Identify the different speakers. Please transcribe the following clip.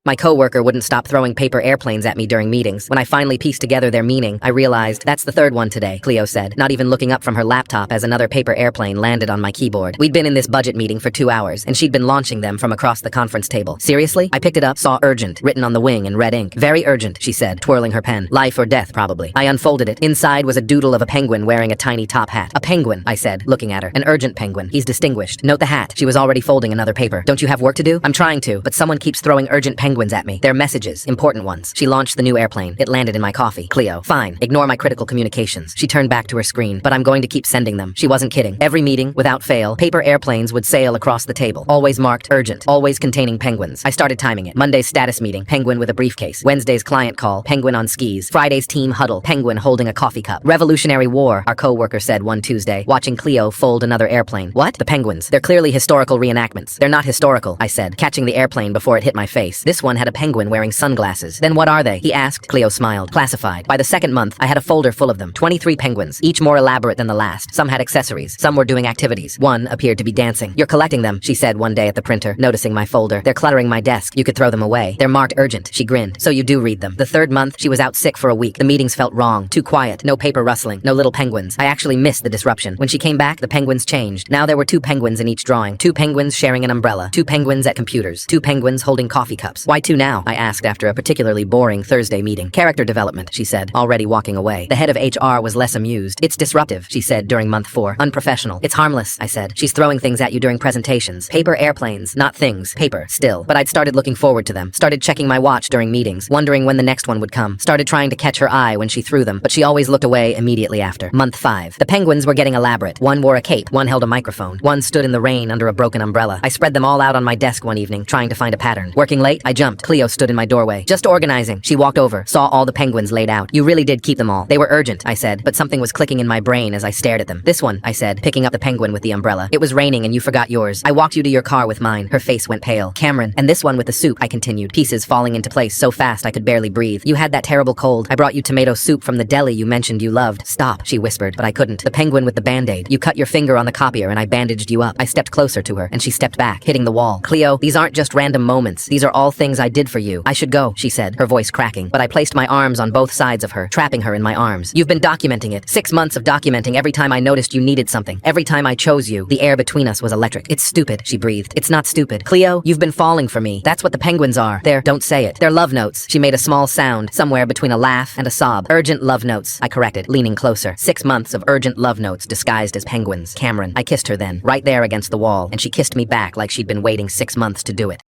Speaker 1: My coworker wouldn't stop throwing paper airplanes at me during meetings. When I finally pieced together their meaning, I realized, that's the third one today, Cleo said, not even looking up from her laptop as another paper airplane landed on my keyboard. We'd been in this budget meeting for 2 hours, and she'd been launching them from across the conference table. Seriously? I picked it up, saw urgent, written on the wing in red ink. Very urgent, she said, twirling her pen. Life or death, probably. I unfolded it. Inside was a doodle of a penguin wearing a tiny top hat. A penguin, I said, looking at her. An urgent penguin. He's distinguished. Note the hat. She was already folding another paper. Don't you have work to do? I'm trying to, but someone keeps throwing urgent penguins at me. They're messages, important ones. She launched the new airplane. It landed in my coffee. Cleo. Fine. Ignore my critical communications. She turned back to her screen, but I'm going to keep sending them. She wasn't kidding. Every meeting, without fail, paper airplanes would sail across the table. Always marked urgent. Always containing penguins. I started timing it. Monday's status meeting, penguin with a briefcase. Wednesday's client call, penguin on skis. Friday's team huddle, penguin holding a coffee cup. Revolutionary War, our coworker said one Tuesday, watching Cleo fold another airplane. What? The penguins. They're clearly historical reenactments. They're not historical, I said, catching the airplane before it hit my face. This one had a penguin wearing sunglasses. Then what are they? He asked. Cleo smiled. Classified. By the second month, I had a folder full of them. 23 penguins, each more elaborate than the last. Some had accessories. Some were doing activities. One appeared to be dancing. You're collecting them, she said one day at the printer, noticing my folder. They're cluttering my desk. You could throw them away. They're marked urgent. She grinned. So you do read them. The third month, she was out sick for a week. The meetings felt wrong. Too quiet. No paper rustling. No little penguins. I actually missed the disruption. When she came back, the penguins changed. Now there were 2 penguins in each drawing. 2 penguins sharing an umbrella. 2 penguins at computers. 2 penguins holding coffee cups. Why 2 now? I asked after a particularly boring Thursday meeting. Character development, she said, already walking away. The head of HR was less amused. It's disruptive, she said during month 4. Unprofessional. It's harmless, I said. She's throwing things at you during presentations. Paper airplanes, not things. Paper, still. But I'd started looking forward to them. Started checking my watch during meetings, wondering when the next one would come. Started trying to catch her eye when she threw them, but she always looked away immediately after. Month 5. The penguins were getting elaborate. One wore a cape, one held a microphone, one stood in the rain under a broken umbrella. I spread them all out on my desk one evening, trying to find a pattern. Working late, I jumped. Cleo stood in my doorway. Just organizing. She walked over, saw all the penguins laid out. You really did keep them all. They were urgent, I said, but something was clicking in my brain as I stared at them. This one, I said, picking up the penguin with the umbrella. It was raining and you forgot yours. I walked you to your car with mine. Her face went pale. Cameron. And this one with the soup, I continued, pieces falling into place so fast I could barely breathe. You had that terrible cold. I brought you tomato soup from the deli you mentioned you loved. Stop, she whispered, but I couldn't. The penguin with the band-aid. You cut your finger on the copier and I bandaged you up. I stepped closer to her and she stepped back, hitting the wall. Cleo, these aren't just random moments. These are all things I did for you. I should go, she said, her voice cracking. But I placed my arms on both sides of her, trapping her in my arms. You've been documenting it. 6 months of documenting every time I noticed you needed something. Every time I chose you, the air between us was electric. It's stupid, she breathed. It's not stupid. Cleo, you've been falling for me. That's what the penguins are. Don't say it. They're love notes. She made a small sound, somewhere between a laugh and a sob. Urgent love notes, I corrected, leaning closer. 6 months of urgent love notes disguised as penguins. Cameron. I kissed her then, right there against the wall, and she kissed me back like she'd been waiting 6 months to do it.